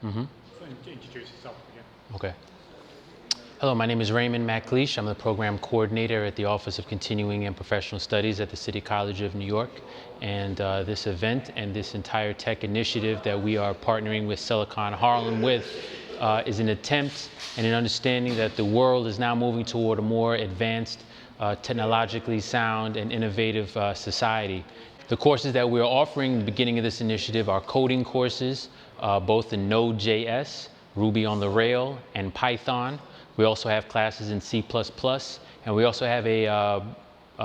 Introduce yourself again. Okay. Hello, my name is Raymond MacLeish. I'm the program coordinator at the Office of Continuing and Professional Studies at the City College of New York. And this event and this entire tech initiative that we are partnering with Silicon Harlem with is an attempt and an understanding that the world is now moving toward a more advanced, technologically sound and innovative society. The courses that we're offering in the beginning of this initiative are coding courses, both in node.js, Ruby on the Rail, and Python. We also have classes in C++, and we also have a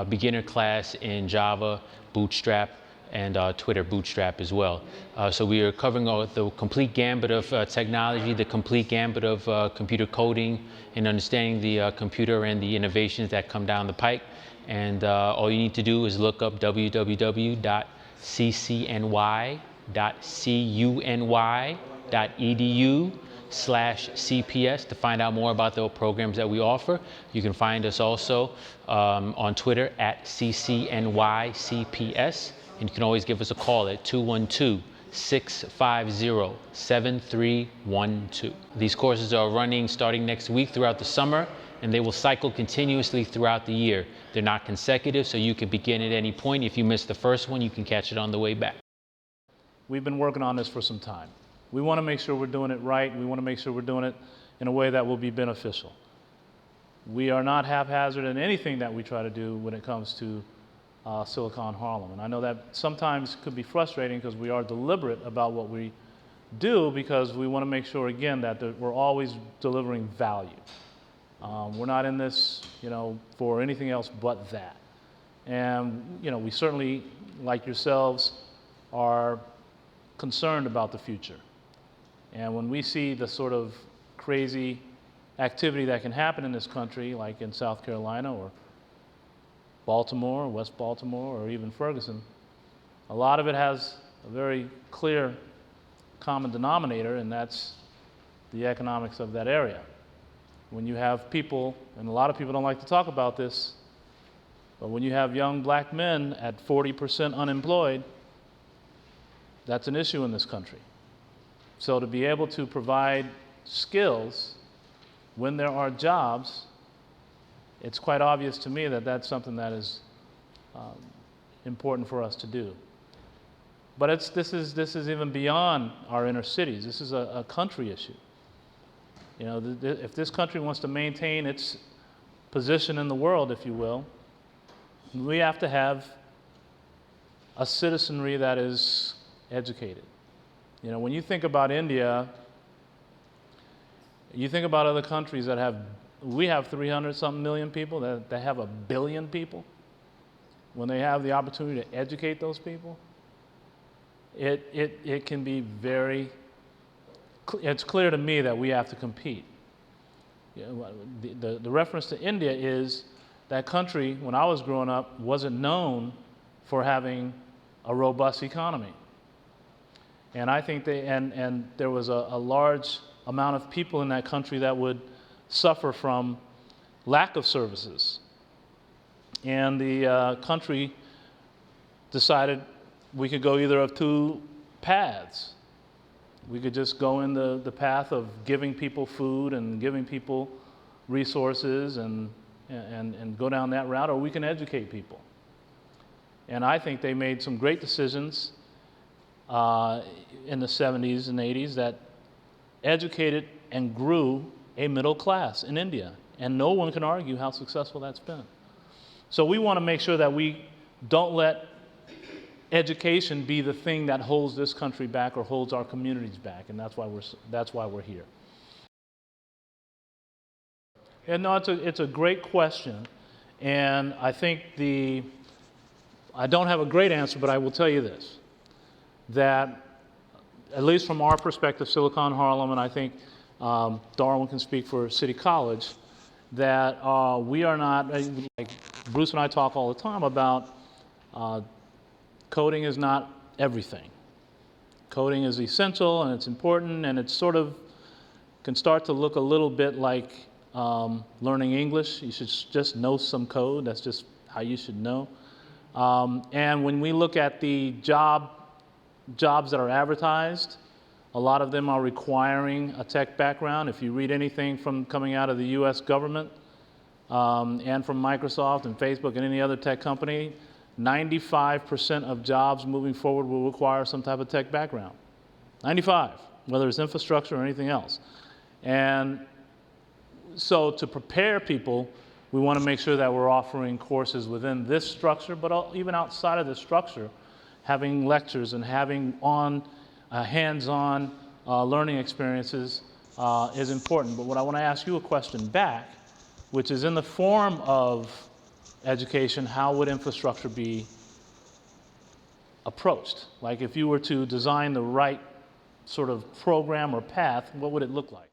beginner class in Java, Bootstrap, and Twitter Bootstrap as well. So we are covering the complete gambit of technology, the complete gambit of computer coding, and understanding the computer and the innovations that come down the pike. And all you need to do is look up www.ccny.edu/CPS to find out more about the programs that we offer. You can find us also on Twitter at CCNYCPS, and you can always give us a call at 212-650-7312. These courses are running starting next week throughout the summer, and they will cycle continuously throughout the year. They're not consecutive, so you can begin at any point. If you miss the first one, you can catch it on the way back. We've been working on this for some time. We want to make sure we're doing it right. We want to make sure we're doing it in a way that will be beneficial. We are not haphazard in anything that we try to do when it comes to Silicon Harlem. And I know that sometimes could be frustrating because we are deliberate about what we do, because we want to make sure, again, that we're always delivering value. We're not in this, for anything else but that. And, we certainly, like yourselves, are concerned about the future. And when we see the sort of crazy activity that can happen in this country, like in South Carolina or Baltimore, West Baltimore, or even Ferguson, a lot of it has a very clear common denominator, and that's the economics of that area. When you have people, and a lot of people don't like to talk about this, but when you have young black men at 40% unemployed, that's an issue in this country. So to be able to provide skills when there are jobs, it's quite obvious to me that that's something that is important for us to do. But this is even beyond our inner cities. This is a country issue. If this country wants to maintain its position in the world, if you will, we have to have a citizenry that is educated. When you think about India, you think about other countries that we have 300-something million people, that have 1 billion people. When they have the opportunity to educate those people, it can be it's clear to me that we have to compete. The reference to India is that country, when I was growing up, wasn't known for having a robust economy. And I think and there was a large amount of people in that country that would suffer from lack of services. And the country decided we could go either of two paths. We could just go in the path of giving people food and giving people resources and go down that route, or we can educate people. And I think they made some great decisions in the 70s and 80s that educated and grew a middle class in India. And no one can argue how successful that's been. So we want to make sure that we don't let education be the thing that holds this country back or holds our communities back, and that's why we're here. And no, it's a great question, and I think I don't have a great answer, but I will tell you this, that at least from our perspective, Silicon Harlem, and I think DArwin can speak for City College, that we are not, like Bruce and I talk all the time about, coding is not everything. Coding is essential and it's important, and it sort of can start to look a little bit like learning English. You should just know some code. That's just how you should know. And when we look at the jobs that are advertised, A lot of them are requiring a tech background. If you read anything from coming out of the US government and from Microsoft and Facebook and any other tech company, 95% of jobs moving forward will require some type of tech background. 95, whether it's infrastructure or anything else. And so to prepare people, we want to make sure that we're offering courses within this structure, but even outside of this structure, having lectures and having hands-on learning experiences is important. But what I want to ask you a question back, which is in the form of education, how would infrastructure be approached? Like if you were to design the right sort of program or path, what would it look like?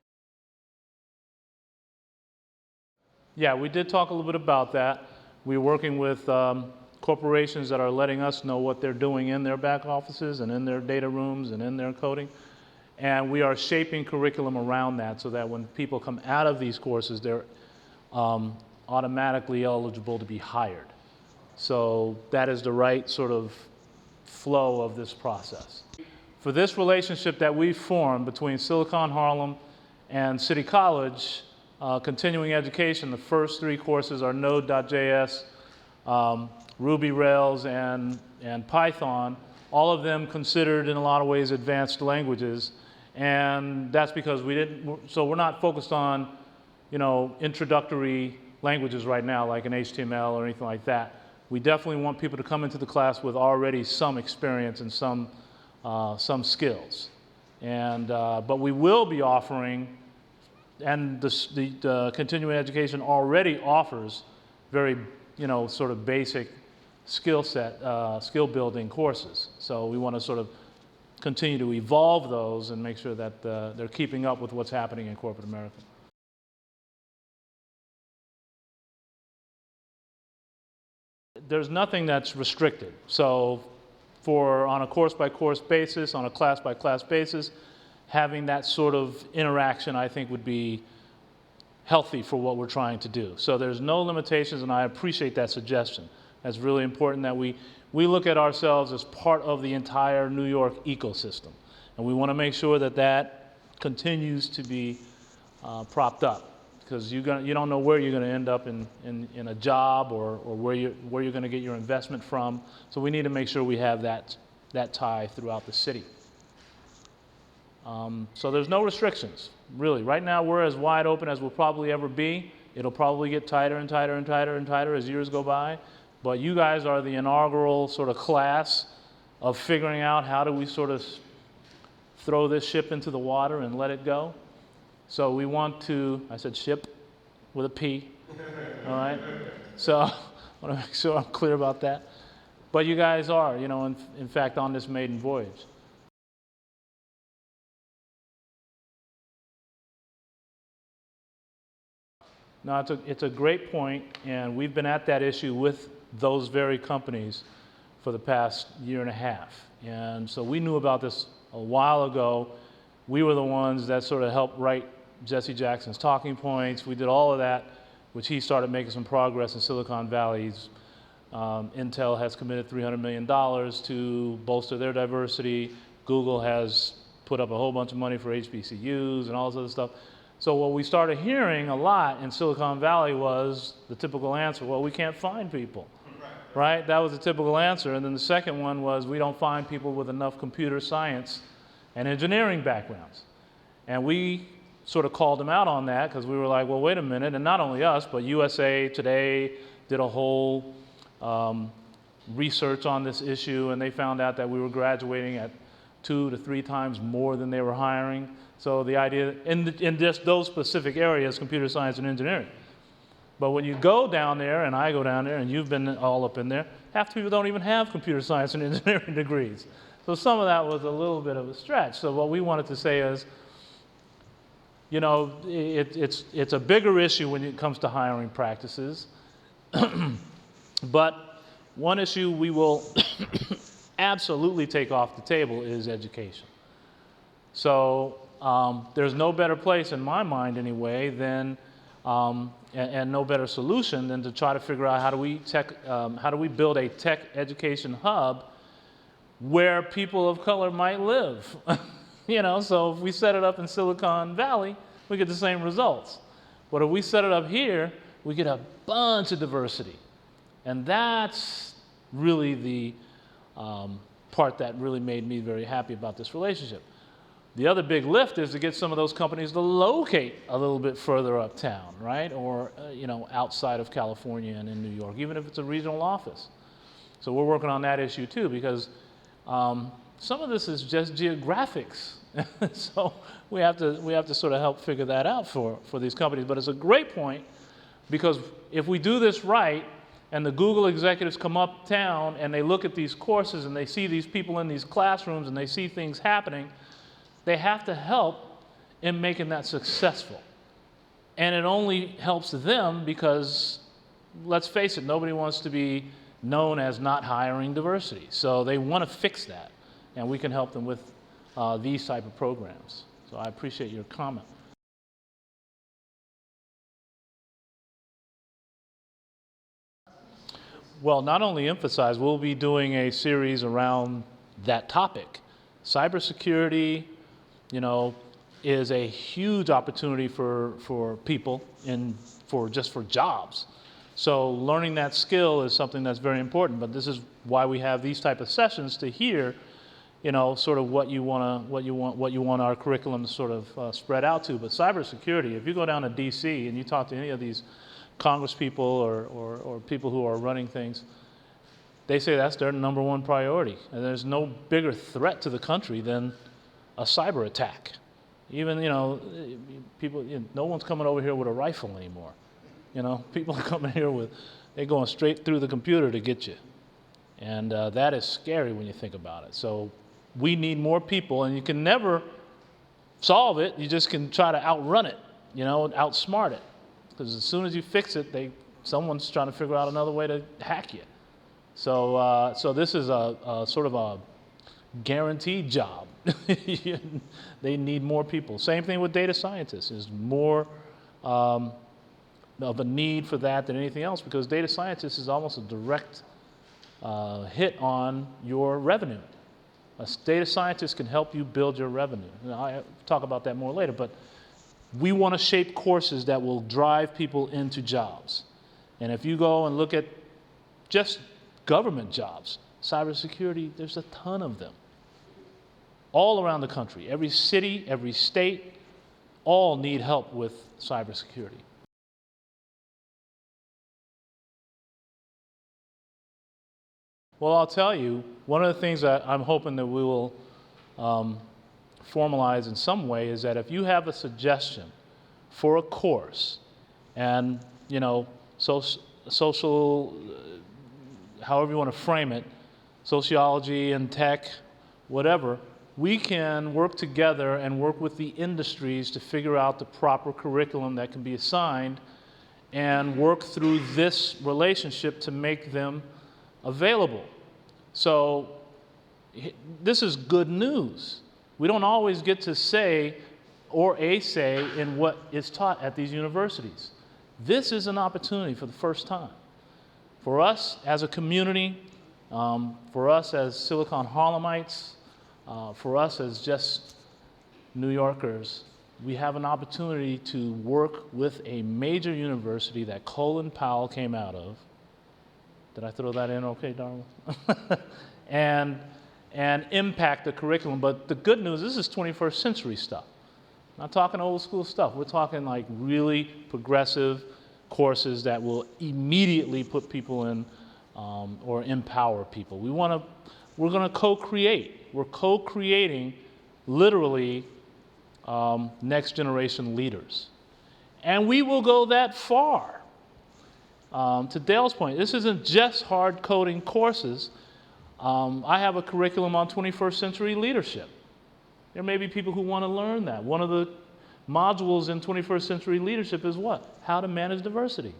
Yeah, we did talk a little bit about that. We're working with corporations that are letting us know what they're doing in their back offices and in their data rooms and in their coding. And we are shaping curriculum around that so that when people come out of these courses, they're automatically eligible to be hired. So that is the right sort of flow of this process. For this relationship that we've formed between Silicon Harlem and City College, continuing education, the first 3 courses are node.js, Ruby Rails, and Python, all of them considered in a lot of ways advanced languages. And that's because we're not focused on, introductory languages right now, like an HTML or anything like that. We definitely want people to come into the class with already some experience and some skills. And, but we will be offering, and the continuing education already offers very, sort of basic skill building courses. So we want to sort of continue to evolve those and make sure that they're keeping up with what's happening in corporate America. There's nothing that's restricted. So on a course-by-course basis, on a class-by-class basis, having that sort of interaction, I think, would be healthy for what we're trying to do. So there's no limitations, and I appreciate that suggestion. That's really important that we look at ourselves as part of the entire New York ecosystem. And we want to make sure that that continues to be propped up, because you don't know where you're going to end up in a job or where you're going to get your investment from. So we need to make sure we have that tie throughout the city. So there's no restrictions, really. Right now we're as wide open as we'll probably ever be. It'll probably get tighter and tighter and tighter and tighter as years go by. But you guys are the inaugural sort of class of figuring out how do we sort of throw this ship into the water and let it go. So we want to, I said ship with a P, all right? So I want to make sure I'm clear about that. But you guys are, in fact, on this maiden voyage. No, it's a great point, and we've been at that issue with those very companies for the past year and a half. And so we knew about this a while ago. We were the ones that sort of helped write Jesse Jackson's talking points. We did all of that, which he started making some progress in Silicon Valley. Intel has committed $300 million to bolster their diversity. Google has put up a whole bunch of money for HBCUs and all this other stuff. So what we started hearing a lot in Silicon Valley was the typical answer, well, we can't find people, right? That was the typical answer. And then the second one was, we don't find people with enough computer science and engineering backgrounds. And we sort of called them out on that, because we were like, well, wait a minute. And not only us, but USA Today did a whole research on this issue, and they found out that we were graduating at 2 to 3 times more than they were hiring. So the idea, in just those specific areas, computer science and engineering. But when you go down there, and I go down there, and you've been all up in there, half the people don't even have computer science and engineering degrees. So some of that was a little bit of a stretch. So what we wanted to say is, it's a bigger issue when it comes to hiring practices. But one issue we will absolutely take off the table is education. So there's no better place in my mind anyway than, and no better solution than to try to figure out how do we build a tech education hub where people of color might live. You know, so if we set it up in Silicon Valley, we get the same results. But if we set it up here, we get a bunch of diversity. And that's really the part that really made me very happy about this relationship. The other big lift is to get some of those companies to locate a little bit further uptown, right? Or, you know, outside of California and in New York, even if it's a regional office. So we're working on that issue too, because some of this is just geographics. So we have to sort of help figure that out for these companies. But it's a great point, because if we do this right, and the Google executives come uptown and they look at these courses and they see these people in these classrooms and they see things happening, they have to help in making that successful. And it only helps them because, let's face it, nobody wants to be known as not hiring diversity. So they want to fix that, and we can help them with these type of programs. So I appreciate your comment. Well, not only emphasize, we'll be doing a series around that topic. Cybersecurity, you know, is a huge opportunity for people and for jobs. So learning that skill is something that's very important. But this is why we have these type of sessions, to hear, you know, sort of what you want our curriculum to sort of spread out to. But cybersecurity, if you go down to DC and you talk to any of these Congress people or people who are running things, they say that's their #1 priority. And there's no bigger threat to the country than a cyber attack. Even, you know, people, you know, no one's coming over here with a rifle anymore. You know, people are coming here they're going straight through the computer to get you. And that is scary when you think about it. So we need more people, and you can never solve it. You just can try to outrun it, you know, outsmart it. Because as soon as you fix it, someone's trying to figure out another way to hack you. So, so this is a sort of a guaranteed job. They need more people. Same thing with data scientists. There's more of a need for that than anything else, because data scientists is almost a direct hit on your revenue. A data scientist can help you build your revenue. I'll talk about that more later, but we want to shape courses that will drive people into jobs. And if you go and look at just government jobs, cybersecurity, there's a ton of them. All around the country, every city, every state, all need help with cybersecurity. Well, I'll tell you, one of the things that I'm hoping that we will formalize in some way is that if you have a suggestion for a course, and, you know, social, however you want to frame it, sociology and tech, whatever, we can work together and work with the industries to figure out the proper curriculum that can be assigned, and work through this relationship to make them available. So this is good news. We don't always get to say or a say in what is taught at these universities. This is an opportunity for the first time. For us as a community, for us as Silicon Harlemites, for us as just New Yorkers, we have an opportunity to work with a major university that Colin Powell came out of. Did I throw that in okay, Darwin? and impact the curriculum. But the good news, this is 21st century stuff. Not talking old school stuff. We're talking like really progressive courses that will immediately put people in or empower people. We're going to co-create. We're co-creating literally next generation leaders. And we will go that far. To Dale's point, this isn't just hard coding courses. I have a curriculum on 21st century leadership. There may be people who want to learn that. One of the modules in 21st century leadership is what? How to manage diversity.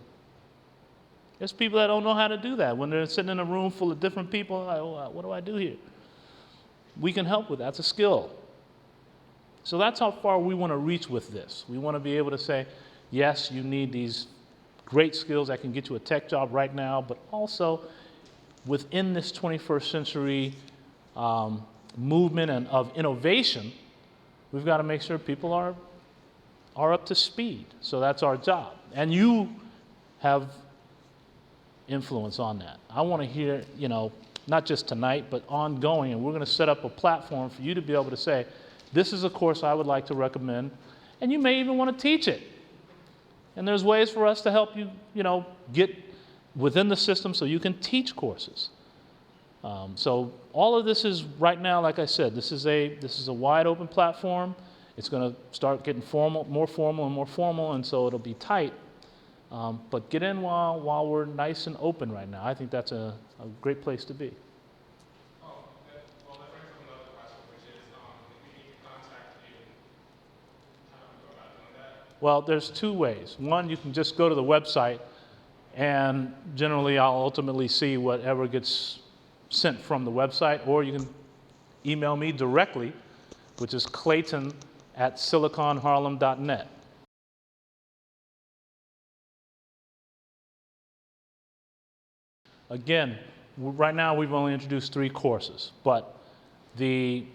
There's people that don't know how to do that. When they're sitting in a room full of different people, like, oh, what do I do here? We can help with that. That's a skill. So that's how far we want to reach with this. We want to be able to say, yes, you need these great skills that can get you a tech job right now, but also within this 21st century movement and of innovation, we've got to make sure people are up to speed. So that's our job. And you have influence on that. I want to hear, not just tonight, but ongoing, and we're going to set up a platform for you to be able to say, this is a course I would like to recommend, and you may even want to teach it. And there's ways for us to help you, get within the system so you can teach courses. So all of this is right now, like I said, this is a wide open platform. It's going to start getting more formal, and so it'll be tight. But get in while we're nice and open right now. I think that's a great place to be. Well, that brings up another question, which is, if we need to contact you, how do we go about doing that? Well, there's two ways. One, you can just go to the website, and generally I'll ultimately see whatever gets sent from the website, or you can email me directly, which is clayton@siliconharlem.net. Again, right now we've only introduced 3 courses, but the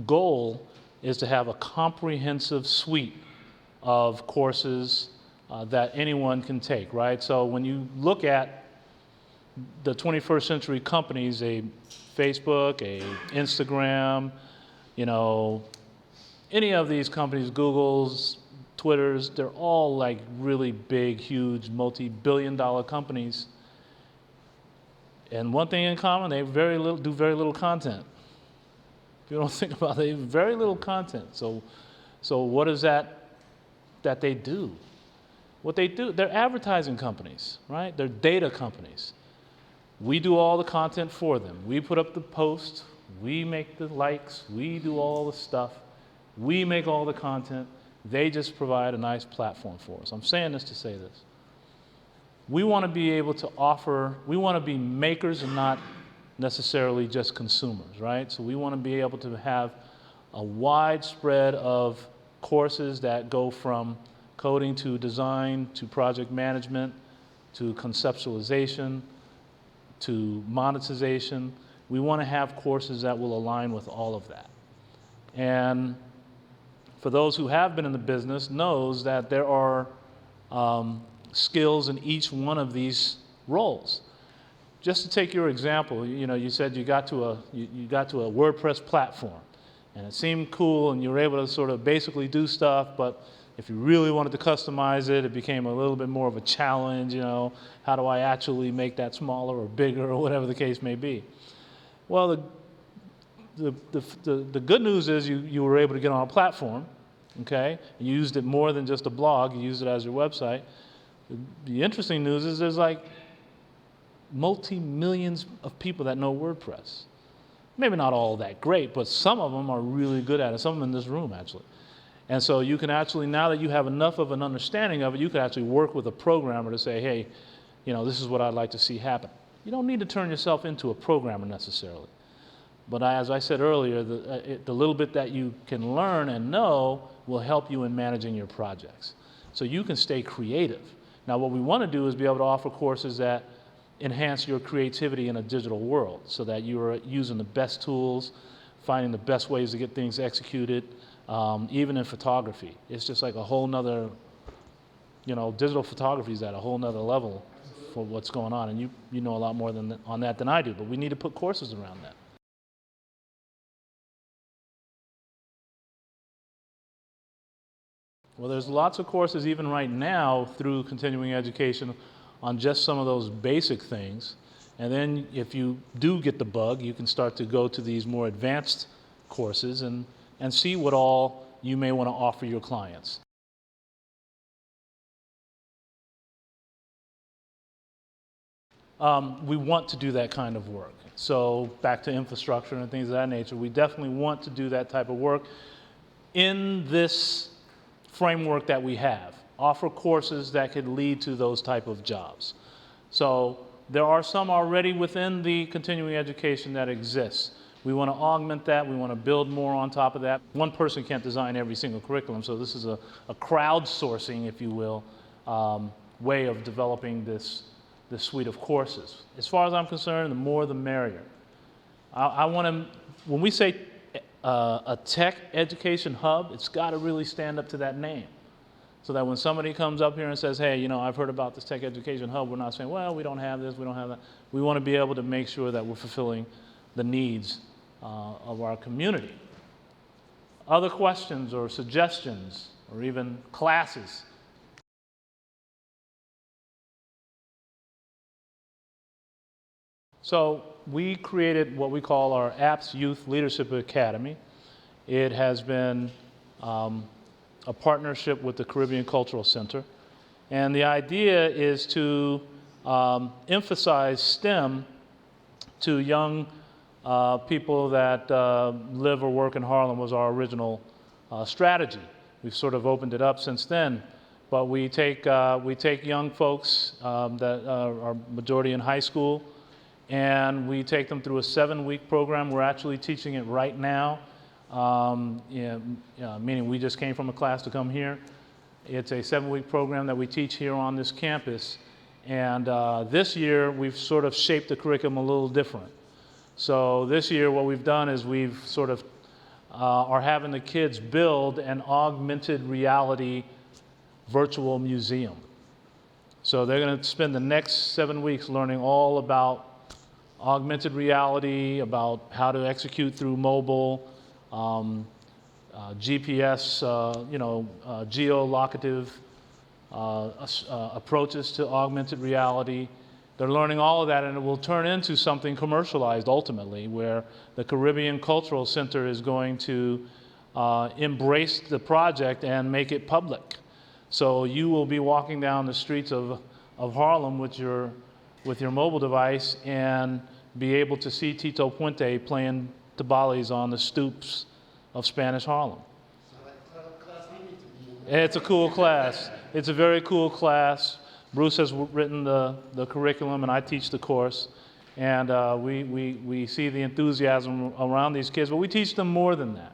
goal is to have a comprehensive suite of courses that anyone can take, right? So when you look at the 21st century companies, a Facebook, a Instagram, any of these companies, Google's, Twitter's, they're all like really big, huge, multi-billion-dollar companies. And one thing in common, they do very little content. If you don't think about it, they have very little content. So what is that they do? What they do, they're advertising companies, right? They're data companies. We do all the content for them. We put up the post, we make the likes, we do all the stuff, we make all the content. They just provide a nice platform for us. I'm saying this to say this. We want to be able to we want to be makers and not necessarily just consumers, right? So we want to be able to have a wide spread of courses that go from coding to design to project management to conceptualization to monetization. We want to have courses that will align with all of that. And for those who have been in the business knows that there are skills in each one of these roles. Just to take your example, you said you got to a WordPress platform, and it seemed cool, and you were able to sort of basically do stuff, but if you really wanted to customize it, it became a little bit more of a challenge. How do I actually make that smaller or bigger or whatever the case may be? Well, the good news is you were able to get on a platform, okay? You used it more than just a blog. You used it as your website. The interesting news is there's like multi-millions of people that know WordPress. Maybe not all that great, but some of them are really good at it. Some of them in this room, actually. And so you can actually, now that you have enough of an understanding of it, you can actually work with a programmer to say, hey, this is what I'd like to see happen. You don't need to turn yourself into a programmer necessarily. But as I said earlier, the little bit that you can learn and know will help you in managing your projects. So you can stay creative. Now, what we want to do is be able to offer courses that enhance your creativity in a digital world so that you're using the best tools, finding the best ways to get things executed, even in photography. It's just like a whole nother, digital photography is at a whole nother level for what's going on. And you know a lot more on that than I do, but we need to put courses around that. Well, there's lots of courses even right now through continuing education on just some of those basic things. And then if you do get the bug, you can start to go to these more advanced courses and see what all you may want to offer your clients. We want to do that kind of work. So back to infrastructure and things of that nature, we definitely want to do that type of work in this framework that we have. Offer courses that could lead to those type of jobs. So there are some already within the continuing education that exists. We want to augment that. We want to build more on top of that. One person can't design every single curriculum, so this is a crowdsourcing, if you will, way of developing this suite of courses. As far as I'm concerned, the more the merrier. I want to, when we say a tech education hub, it's got to really stand up to that name. So that when somebody comes up here and says, hey, you know, I've heard about this tech education hub, we're not saying, well, we don't have this, we don't have that. We want to be able to make sure that we're fulfilling the needs of our community. Other questions or suggestions or even classes? So we created what we call our Apps Youth Leadership Academy. It has been a partnership with the Caribbean Cultural Center. And the idea is to emphasize STEM to young people that live or work in Harlem was our original strategy. We've sort of opened it up since then. But we take young folks that are majority in high school, and we take them through a 7-week program. We're actually teaching it right now, meaning we just came from a class to come here. It's a 7-week program that we teach here on this campus. And this year, we've sort of shaped the curriculum a little different. So this year, what we've done is we've sort of are having the kids build an augmented reality virtual museum. So they're going to spend the next 7 weeks learning all about augmented reality, about how to execute through mobile, GPS, geolocative approaches to augmented reality. They're learning all of that, and it will turn into something commercialized ultimately, where the Caribbean Cultural Center is going to embrace the project and make it public. So you will be walking down the streets of Harlem with your mobile device and be able to see Tito Puente playing tabales on the stoops of Spanish Harlem. It's a cool class. It's a very cool class. Bruce has written the curriculum, and I teach the course. And we see the enthusiasm around these kids, but we teach them more than that.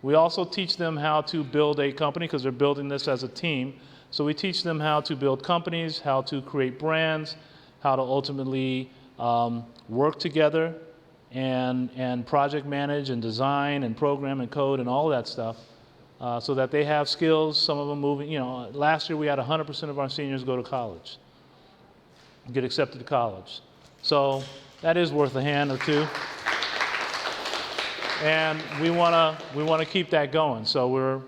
We also teach them how to build a company, because they're building this as a team. So we teach them how to build companies, how to create brands, how to ultimately work together and project manage and design and program and code and all that stuff, so that they have skills. Some of them moving, last year we had 100% of our seniors go to college, get accepted to college. So that is worth a hand or two. And we want to keep that going. So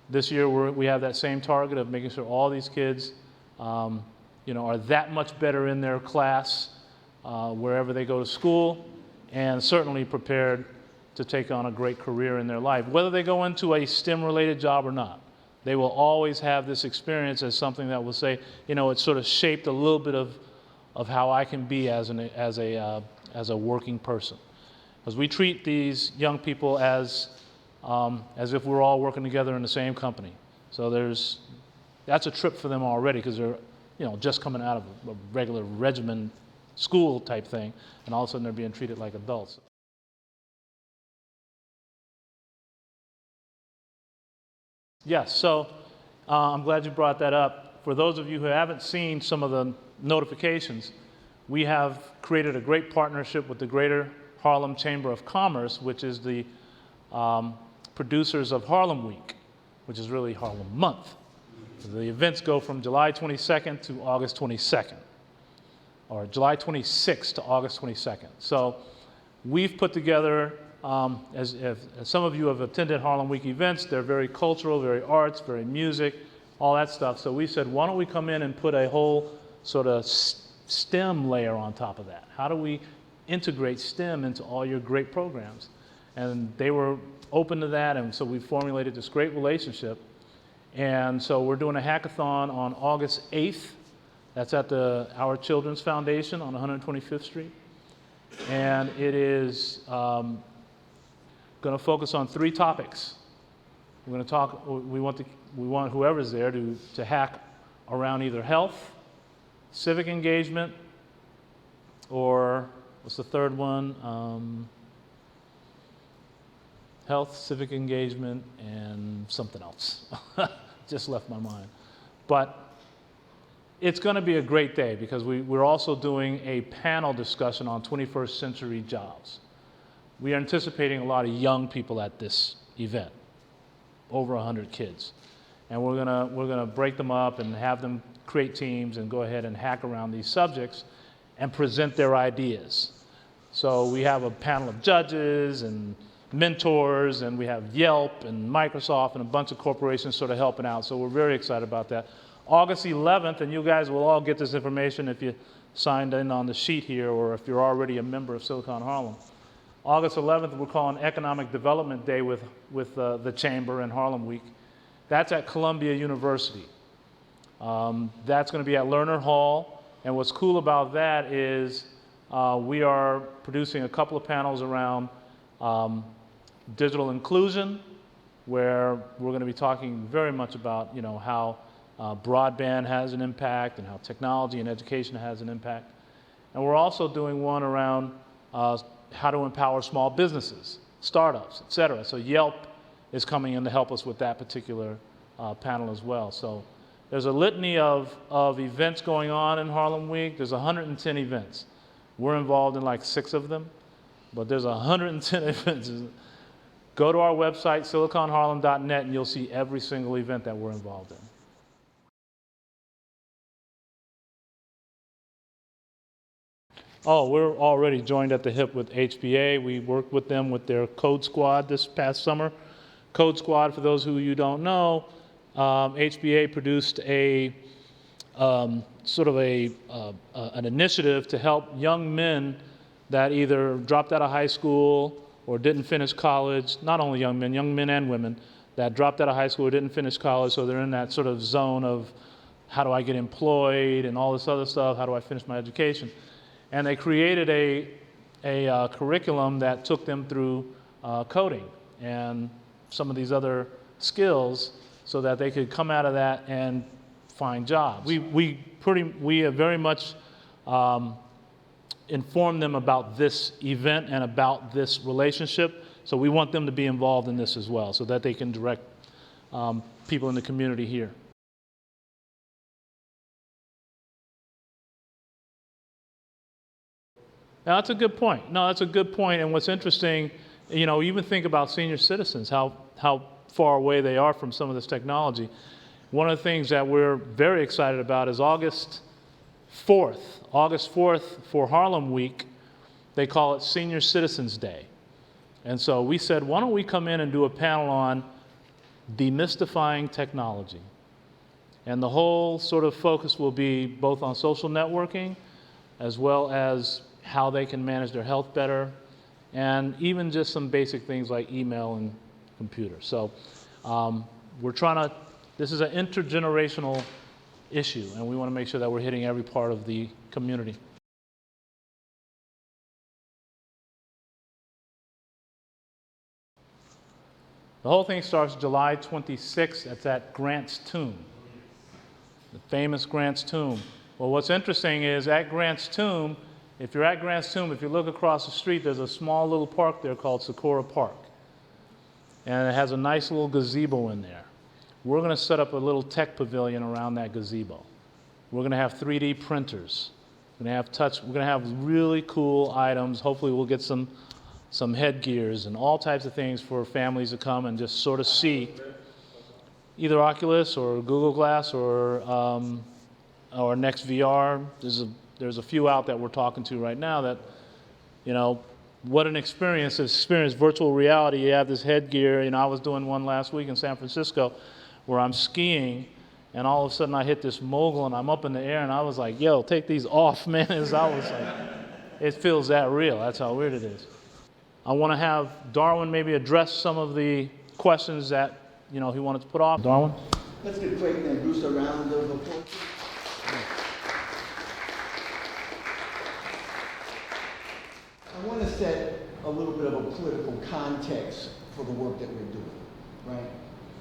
this year we have that same target of making sure all these kids are that much better in their class wherever they go to school, and certainly prepared to take on a great career in their life. Whether they go into a STEM-related job or not, they will always have this experience as something that will say, it's sort of shaped a little bit of how I can be as a working person. Because we treat these young people as if we're all working together in the same company. So that's a trip for them already, because they're just coming out of a regular regimen school type thing, and all of a sudden they're being treated like adults. Yes, so I'm glad you brought that up. For those of you who haven't seen some of the notifications, we have created a great partnership with the Greater Harlem Chamber of Commerce, which is the producers of Harlem Week, which is really Harlem Month. The events go from July 22nd to August 22nd, or July 26th to August 22nd. So we've put together, as some of you have attended Harlem Week events, they're very cultural, very arts, very music, all that stuff. So we said, why don't we come in and put a whole sort of STEM layer on top of that? How do we integrate STEM into all your great programs? And they were open to that, and so we formulated this great relationship. And so we're doing a hackathon on August 8th. That's at Our Children's Foundation on 125th Street. And it is going to focus on 3 topics. We're going to talk, we want whoever's there to hack around either health, civic engagement, or what's the third one? Health, civic engagement, and something else. Just left my mind. But it's going to be a great day, because we're also doing a panel discussion on 21st century jobs. We are anticipating a lot of young people at this event, over 100 kids. And we're gonna break them up and have them create teams and go ahead and hack around these subjects and present their ideas. So we have a panel of judges and mentors, and we have Yelp and Microsoft and a bunch of corporations sort of helping out. So we're very excited about that. August 11th, and you guys will all get this information if you signed in on the sheet here or if you're already a member of Silicon Harlem. August 11th, we're calling Economic Development Day with the Chamber and Harlem Week. That's at Columbia University. That's going to be at Lerner Hall. And what's cool about that is we are producing a couple of panels around digital inclusion, where we're going to be talking very much about, you know, how broadband has an impact and how technology and education has an impact. And we're also doing one around how to empower small businesses, startups, et cetera. So Yelp is coming in to help us with that particular panel as well. So there's a litany of events going on in Harlem Week. There's 110 events. We're involved in like 6 of them, but there's 110 events. Go to our website, siliconharlem.net, and you'll see every single event that we're involved in. Oh, we're already joined at the hip with HBA. We worked with them with their Code Squad this past summer. Code Squad, for those who you don't know, HBA produced a sort of an initiative to help young men that either dropped out of high school or didn't finish college, not only young men and women, that dropped out of high school or didn't finish college, so they're in that sort of zone of how do I get employed and all this other stuff, how do I finish my education? And they created a curriculum that took them through coding and some of these other skills so that they could come out of that and find jobs. We have very much informed them about this event and about this relationship, so we want them to be involved in this as well so that they can direct people in the community here. Now, that's a good point. No, that's a good point. And what's interesting, you know, even think about senior citizens, how far away they are from some of this technology. One of the things that we're very excited about is August 4th for Harlem Week, they call it Senior Citizens Day. And so we said, why don't we come in and do a panel on demystifying technology? And the whole sort of focus will be both on social networking as well as how they can manage their health better, and even just some basic things like email and computer. So we're trying to, this is an intergenerational issue, and we want to make sure that we're hitting every part of the community. The whole thing starts July 26th. That's at Grant's Tomb, the famous Grant's Tomb. Well, what's interesting is at Grant's Tomb, if you're at Grant's Tomb, if you look across the street, there's a small little park there called Socorro Park. And it has a nice little gazebo in there. We're going to set up a little tech pavilion around that gazebo. We're going to have 3D printers. We're going to have really cool items. Hopefully we'll get some headgears and all types of things for families to come and just sort of see. Either Oculus or Google Glass or Next VR. There's a few out that we're talking to right now that, you know, what an experience. Virtual reality. You have this headgear. You know, I was doing one last week in San Francisco where I'm skiing, and all of a sudden I hit this mogul and I'm up in the air, and I was like, yo, take these off, man. I was like, it feels that real. That's how weird it is. I want to have Darwin maybe address some of the questions that, you know, he wanted to put off. Darwin? Let's give Clayton and Bruce a round of applause. I want to set a little bit of a political context for the work that we're doing, right?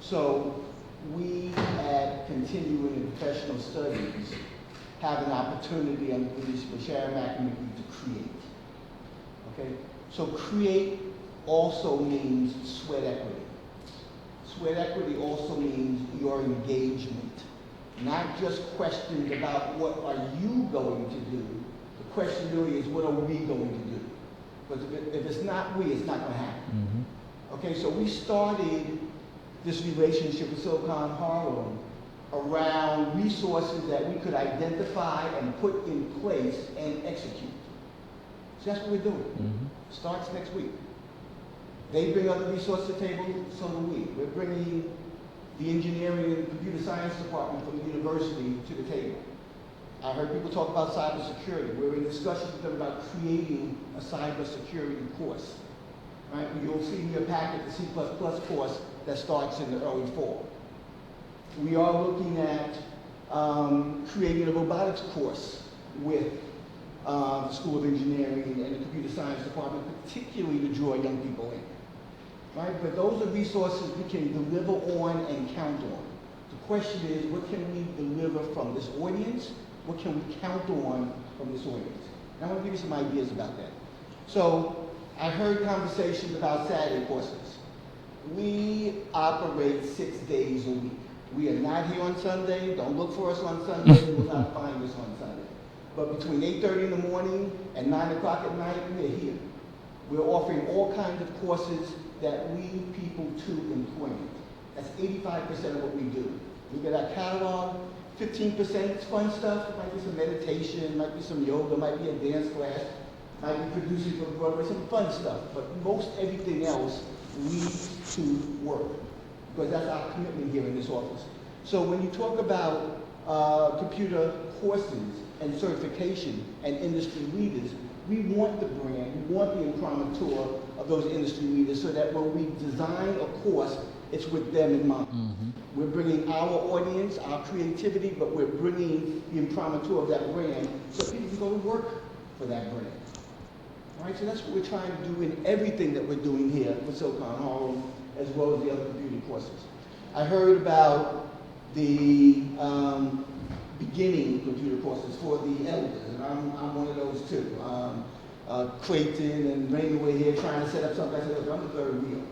So we at Continuing and Professional Studies have an opportunity under the Bashar McNamee to create, okay? So create also means sweat equity. Sweat equity also means your engagement, not just questions about what are you going to do. The question really is, what are we going to do? Because if it's not we, it's not going to happen. Okay, so we started this relationship with Silicon Harlem around resources that we could identify and put in place and execute. So that's what we're doing. Starts next week. They bring other resources to the table, so do we. We're bringing the engineering and computer science department from the university to the table. I heard people talk about cybersecurity. We're in discussions with them about creating a cybersecurity course. Right? You'll see in your packet the C++ course that starts in the early fall. We are looking at creating a robotics course with the School of Engineering and the Computer Science Department, particularly to draw young people in. Right? But those are resources we can deliver on and count on. The question is, what can we deliver from this audience? What can we count on from this audience? And I want to give you some ideas about that. So I heard conversations about Saturday courses. We operate 6 days a week. We are not here on Sunday. Don't look for us on Sunday. You will not find us on Sunday. But between 8:30 in the morning and 9 o'clock at night, we're here. We're offering all kinds of courses that lead people to employment. That's 85% of what we do. We get our catalog, 15% is fun stuff. It might be some meditation, might be some yoga, might be a dance class, might be producing for Broadway, some fun stuff. But most everything else leads to work, because that's our commitment here in this office. So when you talk about computer courses and certification and industry leaders, we want the brand, we want the imprimatur of those industry leaders, so that when we design a course, it's with them in mind. We're bringing our audience, our creativity, but we're bringing the imprimatur of that brand so people can go to work for that brand. All right, so that's what we're trying to do in everything that we're doing here with Silicon Harlem, as well as the other computer courses. I heard about the beginning computer courses for the elders, and I'm one of those too. Clayton and Raymond were here trying to set up something. I said, look, I'm the third wheel.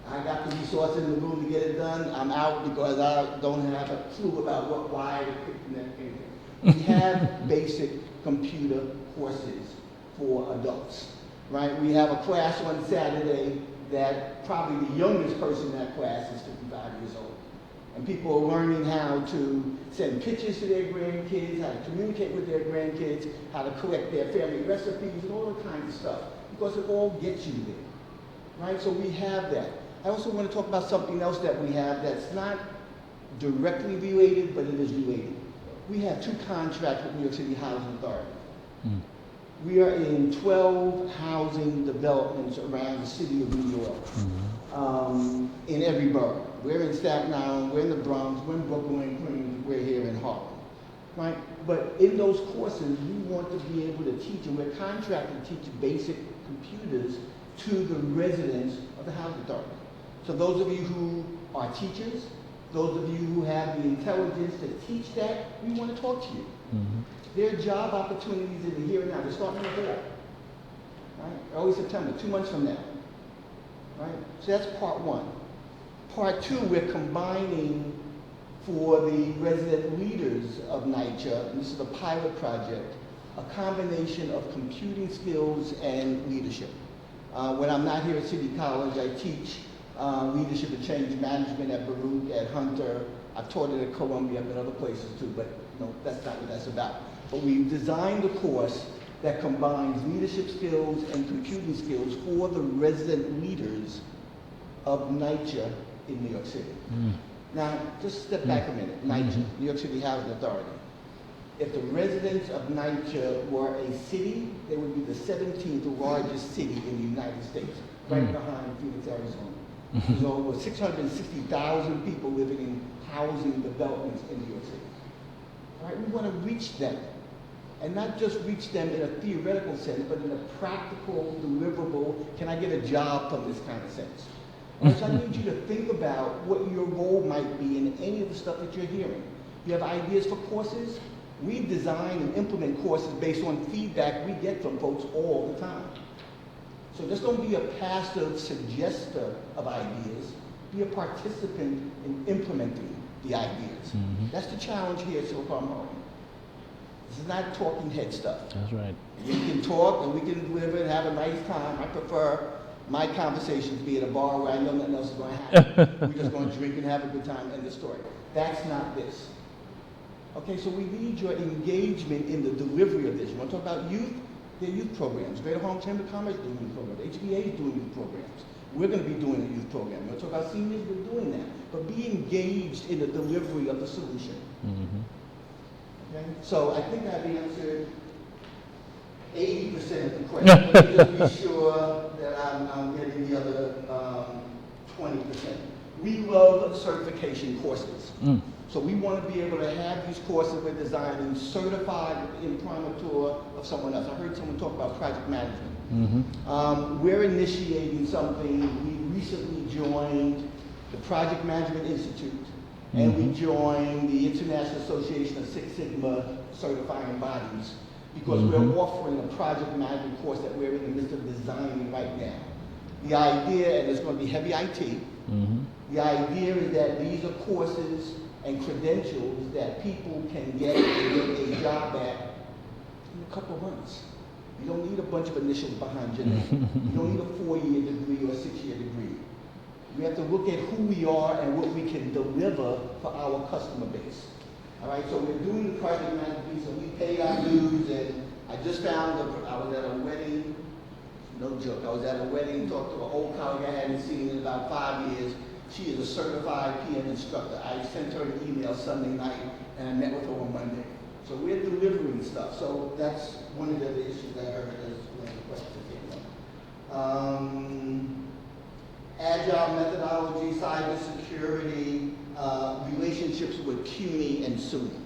I got the resources in the room to get it done. I'm out because I don't have a clue about what, why, anything. We have basic computer courses for adults, right? We have a class on Saturday that probably the youngest person in that class is 55 years old. And people are learning how to send pictures to their grandkids, how to communicate with their grandkids, how to collect their family recipes, and all that kind of stuff, because it all gets you there, right? So we have that. I also want to talk about something else that we have that's not directly related, but it is related. We have 2 contracts with New York City Housing Authority. We are in 12 housing developments around the city of New York, in every borough. We're in Staten Island, we're in the Bronx, we're in Brooklyn, Queens, we're here in Harlem, right? But in those courses, we want to be able to teach, and we're contracted to teach basic computers to the residents of the housing authority. So those of you who are teachers, those of you who have the intelligence to teach that, we want to talk to you. There are job opportunities in the here and now. They're starting in the fall, right? Early September, 2 months from now, right? So that's part 1. Part 2, we're combining for the resident leaders of NYCHA, and this is a pilot project, a combination of computing skills and leadership. When I'm not here at City College, I teach leadership and change management at Baruch, at Hunter. I've taught it at Columbia, but other places too, but no, that's not what that's about. But we've designed a course that combines leadership skills and computing skills for the resident leaders of NYCHA in New York City. Now, just step back a minute. NYCHA, New York City Housing Authority. If the residents of NYCHA were a city, they would be the 17th largest city in the United States, right behind Phoenix, Arizona. There's over 660,000 people living in housing developments in New York City. All right, we want to reach them, and not just reach them in a theoretical sense, but in a practical, deliverable, can I get a job from this kind of sense? Right, so I need you to think about what your role might be in any of the stuff that you're hearing. You have ideas for courses? We design and implement courses based on feedback we get from folks all the time. So just don't be a passive suggester of ideas. Be a participant in implementing the ideas. That's the challenge here at Silicon Harlem. This is not talking head stuff. That's right. We can talk and we can live and have a nice time. I prefer my conversations be at a bar where I know nothing else is going to happen. We're just going to drink and have a good time, end the story. That's not this. Okay, so we need your engagement in the delivery of this. You want to talk about youth? There are youth programs. Greater Harlem Chamber of Commerce is doing youth programs. HBA is doing youth programs. We're going to be doing a youth program. You want to talk about seniors? We're doing that. But be engaged in the delivery of the solution. Okay? So I think I've answered 80% of the question. Let me just be sure that I'm getting the other 20%. We love certification courses. So we want to be able to have these courses we're designing certified imprimatur of someone else. I heard someone talk about project management. We're initiating something. We recently joined the Project Management Institute, and we joined the International Association of Six Sigma certifying bodies, because we're offering a project management course that we're in the midst of designing right now. The idea, and it's going to be heavy IT, the idea is that these are courses and credentials that people can get and get a job at in a couple of months. You don't need a bunch of initials behind your name. You don't need a 4-year degree or a 6-year degree. We have to look at who we are and what we can deliver for our customer base. All right, so we're doing the project management piece, and we paid our dues, and I just found, I was at a wedding, no joke, I was at a wedding, talked to an old colleague I hadn't seen in about 5 years. She is a certified PM instructor. I sent her an email Sunday night, and I met with her on Monday. So we're delivering stuff. So that's one of the other issues I heard as when the question came up. Agile methodology, cybersecurity, relationships with CUNY and SUNY.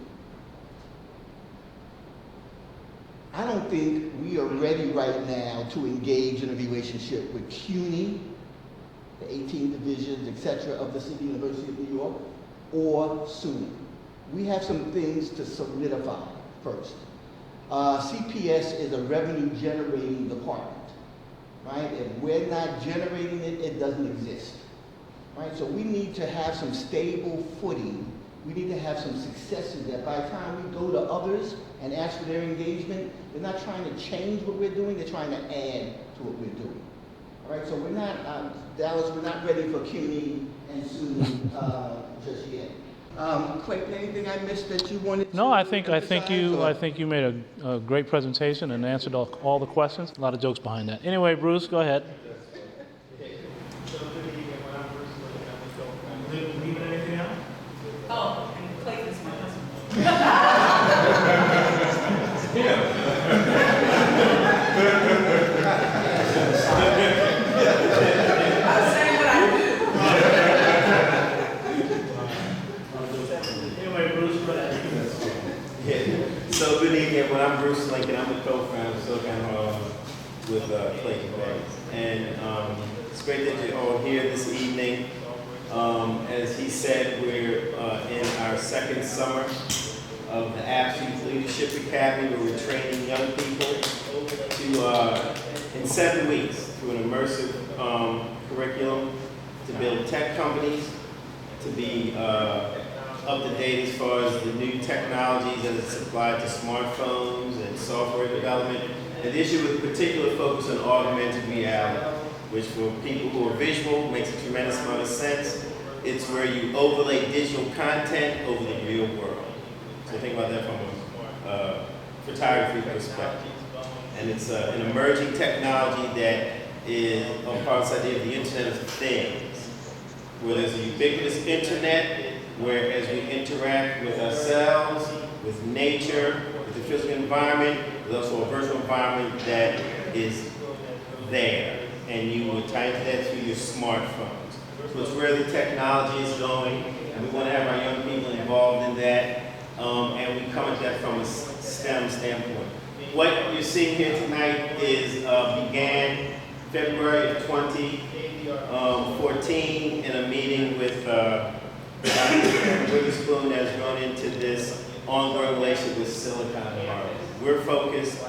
I don't think we are ready right now to engage in a relationship with CUNY, the 18 divisions, etc., of the City University of New York, or SUNY. We have some things to solidify first. CPS is a revenue-generating department, right? If we're not generating it, it doesn't exist, right? So we need to have some stable footing. We need to have some successes that by the time we go to others and ask for their engagement, they're not trying to change what we're doing, they're trying to add to what we're doing. All right, so we're not, Dallas, we're not ready for CUNY and SUNY just yet. Clayton, anything I missed that you wanted to No, I think emphasize, you made a great presentation and answered all the questions. A lot of jokes behind that. Anyway, Bruce, go ahead. Leaving anything out? Oh, and Clayton's my husband. I'm saying what I do. Anyway, Bruce, go ahead. So good evening. Well, I'm Bruce Lincoln. I'm the co-founder of Silicon Harlem with Clayton Banks. And it's great that you're all here this evening. As he said, we're in our second summer of the Absolute Leadership Academy, where we're training young people to, in 7 weeks, through an immersive curriculum to build tech companies, to be up to date as far as the new technologies as it's applied to smartphones and software development. And this year with a particular focus on augmented reality, which for people who are visual makes a tremendous amount of sense. It's where you overlay digital content over the real world. So think about that from a photography perspective. And it's an emerging technology that is a part of this idea of the Internet of Things, where there's a ubiquitous internet, where as we interact with ourselves, with nature, with the physical environment, there's also a virtual environment that is there, and you will tie into that through your smartphones. So it's where the technology is going, and we want to have our young people involved in that, and we come at that from a STEM standpoint. What you're seeing here tonight is began February of 2014 in a meeting with Dr. Witherspoon has grown into this ongoing relationship with Silicon Harlem. We're focused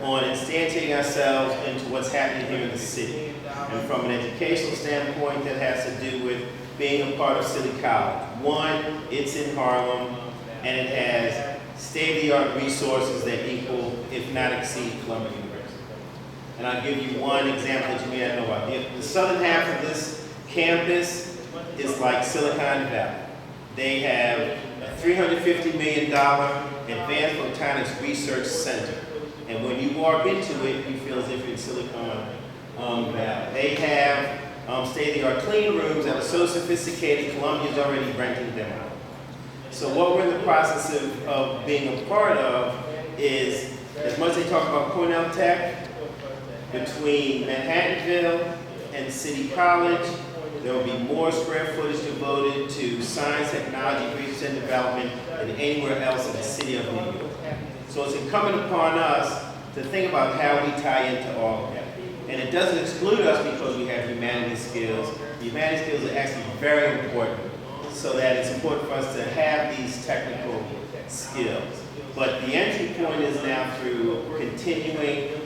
on instantiating ourselves into what's happening here in the city. And from an educational standpoint, that has to do with being a part of City College. One, it's in Harlem, and it has state-of-the-art resources that equal, if not exceed, Columbia University. And I'll give you one example that you may not know about. The southern half of this campus is like Silicon Valley. They have a $350 million advanced photonics research center. And when you walk into it, you feel as if you're in Silicon Valley. They have state-of-the-art clean rooms that are so sophisticated, Columbia's already renting them out. So what we're in the process of being a part of is, as much as they talk about Cornell Tech, between Manhattanville and City College, there will be more square footage devoted to science, technology, research, and development than anywhere else in the city of New York. So it's incumbent upon us to think about how we tie into all of that. And it doesn't exclude us because we have humanities skills. The humanities skills are actually very important, so that it's important for us to have these technical skills. But the entry point is now through continuing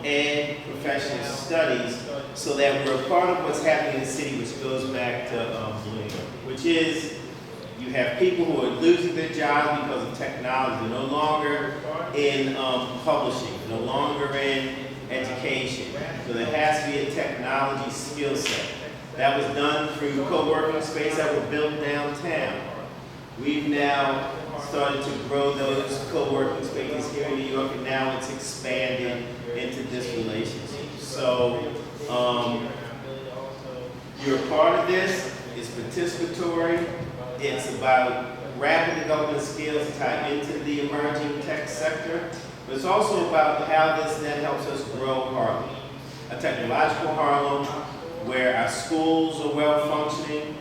ed professional studies, so that we're a part of what's happening in the city, which goes back to Bloomberg, which is you have people who are losing their jobs because of technology. They're no longer in publishing, no longer in education. So there has to be a technology skill set. That was done through co-working space that were built downtown. We've now started to grow those co-working spaces here in New York, and now it's expanded into this relationship. So you're a part of this. It's participatory. It's about rapid development skills tied into the emerging tech sector. But it's also about how this then helps us grow Harlem, a technological Harlem where our schools are well functioning,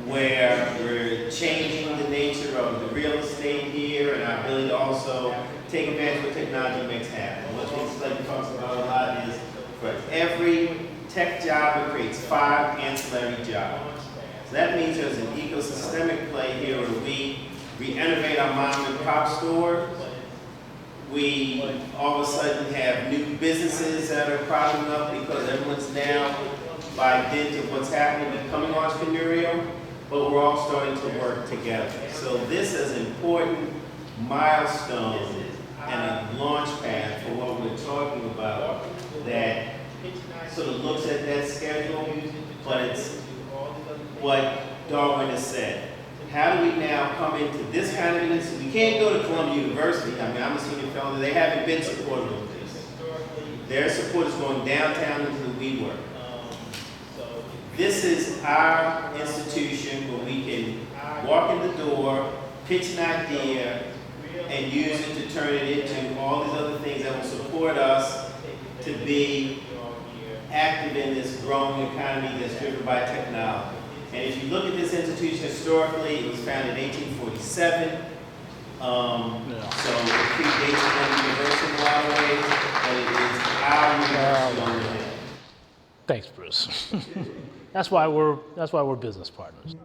where we're changing the nature of the real estate here and our ability to also take advantage of what technology makes happen. What Clayton talks about a lot is for every tech job, it creates 5 ancillary jobs. So that means there's an ecosystemic play here where we innovate our mom and pop stores. We all of a sudden have new businesses that are popping up because everyone's now, by dint of what's happening, becoming entrepreneurial, but we're all starting to work together. So this is an important milestone and a launch pad for what we're talking about that sort of looks at that schedule, but it's what Darwin has said. How do we now come into this kind of instance? We can't go to Columbia University. I mean, I'm a senior fellow. They haven't been supportive of this. Their support is going downtown into the WeWork. This is our institution where we can walk in the door, pitch an idea, and use it to turn it into all these other things that will support us to be active in this growing economy that's driven by technology. And if you look at this institution historically, it was founded in 1847. So it predates the university in a lot of ways, but it is our university on the hill. Thanks, Bruce. That's why we're business partners.